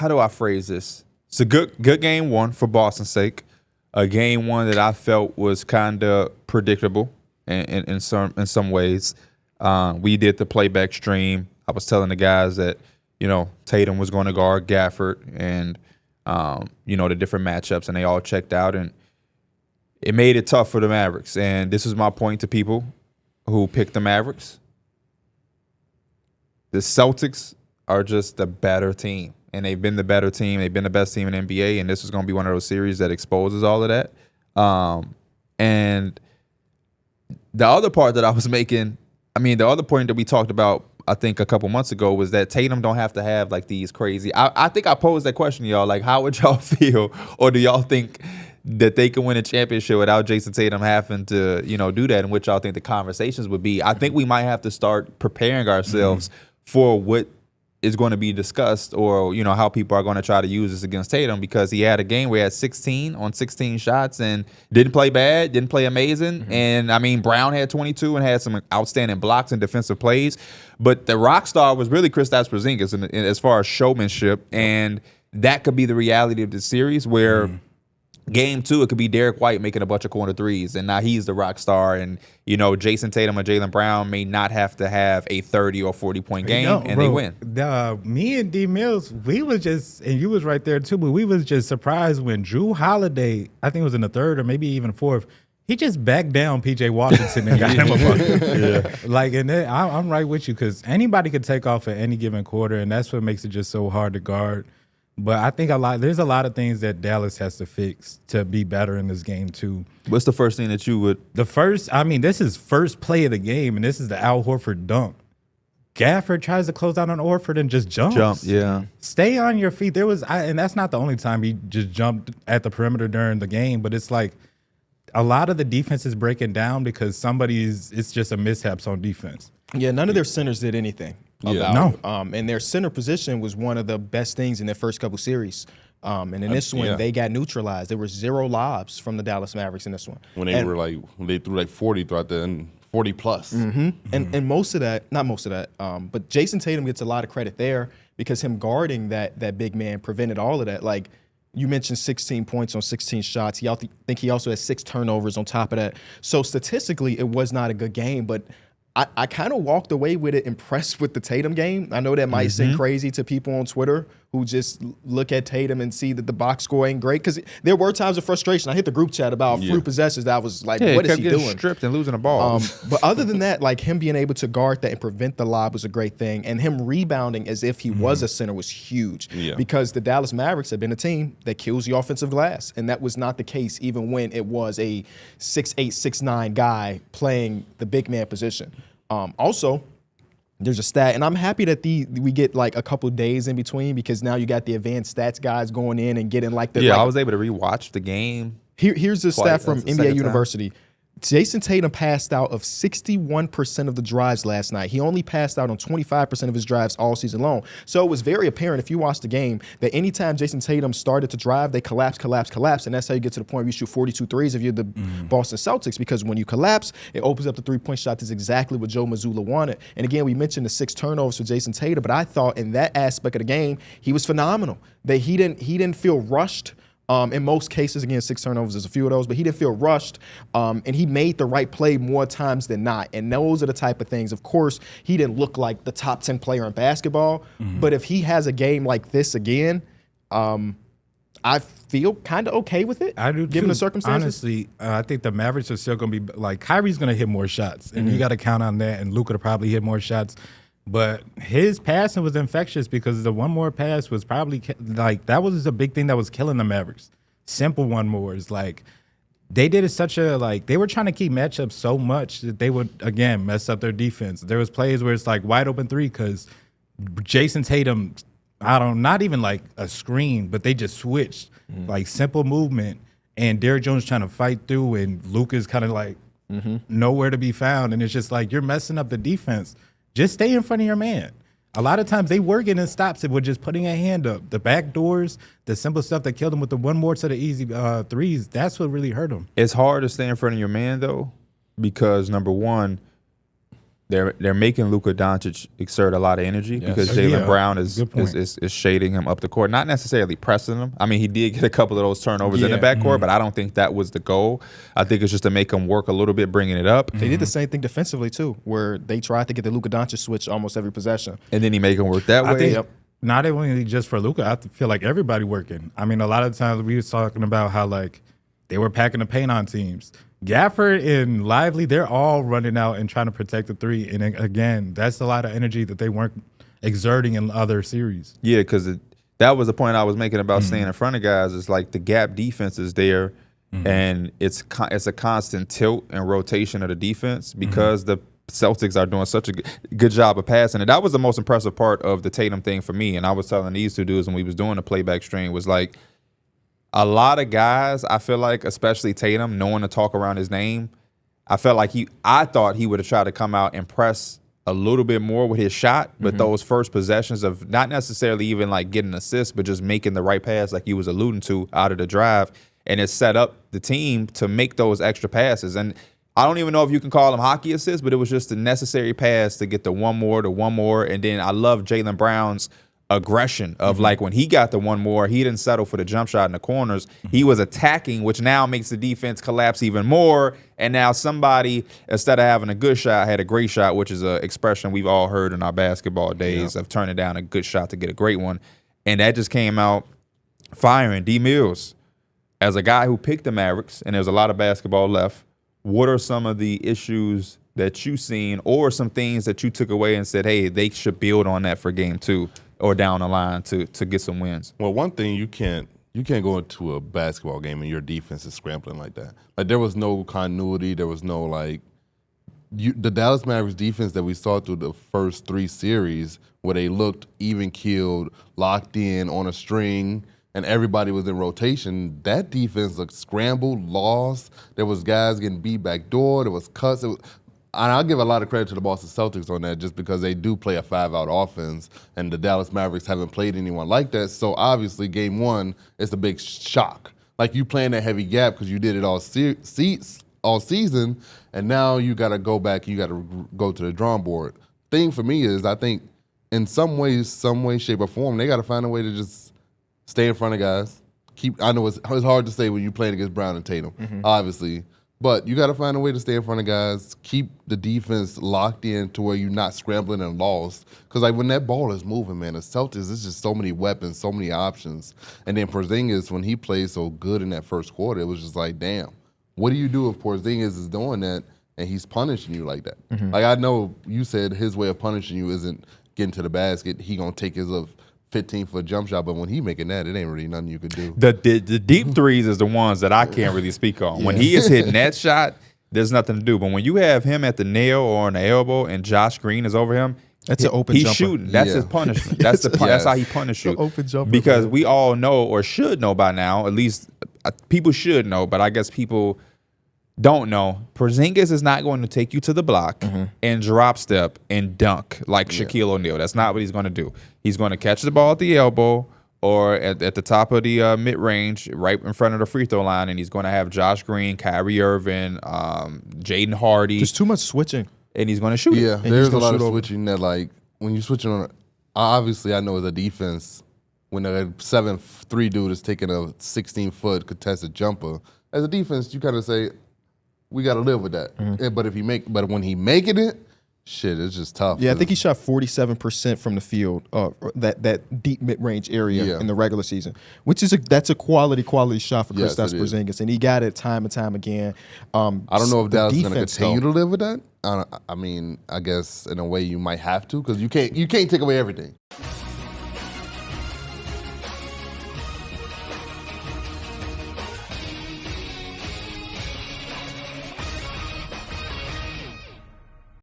how do I phrase this? It's a good game one for Boston's sake. A game one that I felt was kind of predictable in some ways. We did the playback stream. I was telling the guys that Tatum was going to guard Gafford and the different matchups, and they all checked out, and it made it tough for the Mavericks. And this is my point to people who picked the Mavericks. The Celtics are just the better team, and they've been the better team. They've been the best team in the NBA, and this is going to be one of those series that exposes all of that. And the other part that I was making, the other point that we talked about, I think a couple months ago, was that Tatum don't have to have like these crazy. I think I posed that question to y'all, like, how would y'all feel, or do y'all think that they can win a championship without Jason Tatum having to, do that, and what y'all think the conversations would be? I think we might have to start preparing ourselves for what is going to be discussed, or how people are going to try to use this against Tatum, because he had a game where he had 16 on 16 shots and didn't play bad, didn't play amazing. And Brown had 22 and had some outstanding blocks and defensive plays, but the rock star was really Kristaps Porzingis as far as showmanship, and that could be the reality of the series where Game 2, it could be Derek White making a bunch of corner threes, and now he's the rock star. And, Jason Tatum or Jaylen Brown may not have to have a 30 or 40-point game, they win. Me and D Mills, we was just, and you was right there too, but we was just surprised when Drew Holiday, I think it was in the third or maybe even fourth, he just backed down P.J. Washington and got him a bucket. And then I'm right with you, because anybody could take off at any given quarter, and that's what makes it just so hard to guard. But I think there's a lot of things that Dallas has to fix to be better in this game too. What's the first thing that you would? This is first play of the game, and this is the Al Horford dunk. Gafford tries to close out on Horford and just jumps. Stay on your feet. And that's not the only time he just jumped at the perimeter during the game, but it's like a lot of the defense is breaking down because it's just a mishaps on defense. Yeah, none of their centers did anything. And their center position was one of the best things in their first couple series. And in this one, they got neutralized. There were 0 lobs from the Dallas Mavericks in this one. When they threw like 40 throughout and 40 plus. And most of that, not most of that, but Jason Tatum gets a lot of credit there because him guarding that big man prevented all of that. Like you mentioned 16 points on 16 shots. I think he also had 6 turnovers on top of that. So statistically, it was not a good game, but I kind of walked away with it impressed with the Tatum game. I know that might seem crazy to people on Twitter who just look at Tatum and see that the box score ain't great, because there were times of frustration. I hit the group chat about few possessions that I was like, what is he doing? Stripped and losing the ball. But other than that, like him being able to guard that and prevent the lob was a great thing. And him rebounding as if he was a center was huge, because the Dallas Mavericks have been a team that kills the offensive glass. And that was not the case even when it was a 6'8", 6'9" guy playing the big man position. Also, there's a stat, and I'm happy that we get like a couple days in between, because now you got the advanced stats guys going in and getting like the. I was able to rewatch the game. Here's the stat from NBA University. Jason Tatum passed out of 61% of the drives last night. He only passed out on 25% of his drives all season long. So it was very apparent, if you watched the game, that anytime Jason Tatum started to drive, they collapse. And that's how you get to the point where you shoot 42 threes if you're the Boston Celtics, because when you collapse, it opens up the three-point shot. That's exactly what Joe Mazzulla wanted. And again, we mentioned the 6 turnovers for Jason Tatum, but I thought in that aspect of the game, he was phenomenal. That he didn't feel rushed. In most cases, again, 6 turnovers, there's a few of those, but he didn't feel rushed, and he made the right play more times than not. And those are the type of things. Of course, he didn't look like the top 10 player in basketball, but if he has a game like this again, I feel kind of okay with it. I do given too. the circumstances. Honestly, I think the Mavericks are still going to be like, Kyrie's going to hit more shots, and you got to count on that. And Luka to probably hit more shots. But his passing was infectious, because the one more pass was probably like, that was a big thing that was killing the Mavericks. Simple one mores. Like, they did it they were trying to keep matchups so much that they would, again, mess up their defense. There was plays where it's like wide open 3 because Jason Tatum, not even like a screen, but they just switched. Like simple movement, and Derrick Jones trying to fight through, and Luka's kind of like nowhere to be found. And it's just like, you're messing up the defense. Just stay in front of your man. A lot of times they were getting stops with just putting a hand up. The back doors, the simple stuff that killed them with the one more to the easy threes, that's what really hurt them. It's hard to stay in front of your man, though, because, number one, they're making Luka Doncic exert a lot of energy because Jaylen Brown is shading him up the court, not necessarily pressing him. I mean, he did get a couple of those turnovers in the backcourt, but I don't think that was the goal. I think it's just to make him work a little bit, bringing it up. They did the same thing defensively too, where they tried to get the Luka Doncic switch almost every possession, and then he make him work that way. Not only just for Luka, I feel like everybody working. I mean, a lot of times we was talking about how like they were packing the paint on teams. Gafford and Lively, they're all running out and trying to protect the three. And again, that's a lot of energy that they weren't exerting in other series. Yeah, because that was the point I was making about staying in front of guys. It's like the gap defense is there, and it's a constant tilt and rotation of the defense because the Celtics are doing such a good job of passing. And that was the most impressive part of the Tatum thing for me. And I was telling these two dudes when we was doing the playback stream was like, a lot of guys, I feel like, especially Tatum, knowing to talk around his name, I thought he would have tried to come out and press a little bit more with his shot, but those first possessions of not necessarily even like getting an assist, but just making the right pass like you was alluding to out of the drive, and it set up the team to make those extra passes. And I don't even know if you can call them hockey assists, but it was just a necessary pass to get the one more, and then I love Jaylen Brown's aggression of like when he got the one more, he didn't settle for the jump shot in the corners. He was attacking, which now makes the defense collapse even more. And now somebody, instead of having a good shot, had a great shot, which is an expression we've all heard in our basketball days of turning down a good shot to get a great one. And that just came out firing. D Mills, as a guy who picked the Mavericks, and there's a lot of basketball left, what are some of the issues that you've seen or some things that you took away and said, hey, they should build on that for game 2? Or down the line to get some wins? Well, one thing you can't go into a basketball game and your defense is scrambling like that. Like there was no continuity. There was no the Dallas Mavericks defense that we saw through the first 3 series where they looked even keeled, locked in on a string, and everybody was in rotation. That defense looked scrambled, lost. There was guys getting beat back door. There was cuts. And I'll give a lot of credit to the Boston Celtics on that just because they do play a 5-out offense, and the Dallas Mavericks haven't played anyone like that. So obviously game 1 is a big shock. Like you playing that heavy gap because you did it all season, and now you got to go back and you got to go to the drawing board. Thing for me is I think in some way, shape, or form, they got to find a way to just stay in front of guys. I know it's hard to say when you're playing against Brown and Tatum, obviously. But you got to find a way to stay in front of guys, keep the defense locked in to where you're not scrambling and lost. Because like when that ball is moving, man, the Celtics, there's just so many weapons, so many options. And then Porzingis, when he played so good in that first quarter, it was just like, damn, what do you do if Porzingis is doing that and he's punishing you like that? Like I know you said his way of punishing you isn't getting to the basket. He going to take his 15-foot jump shot, but when he making that, it ain't really nothing you could do. The deep threes is the ones that I can't really speak on. When he is hitting that shot, there's nothing to do. But when you have him at the nail or on the elbow and Josh Green is over him, that's an open he's jumper. Shooting. That's his punishment. That's how he punish you. Open jumper, because we all know or should know by now, at least people should know, but I guess people don't know. Porzingis is not going to take you to the block and drop step and dunk like Shaquille O'Neal. That's not what he's going to do. He's going to catch the ball at the elbow or at the top of the mid-range, right in front of the free throw line, and he's going to have Josh Green, Kyrie Irving, Jaden Hardy. Just too much switching. And he's going to shoot it. Yeah, there's a lot of switching that, like, when you're switching on, obviously I know as a defense, when a 7'3" dude is taking a 16-foot contested jumper, as a defense, you kind of say, we got to live with that. But when he making it, shit, it's just tough. Yeah, I think he shot 47% from the field, that deep mid-range area in the regular season, which is that's a quality shot for Kristaps Porzingis, and he got it time and time again. I don't know if Dallas is going to continue to live with that. I mean, I guess in a way you might have to because you can't take away everything.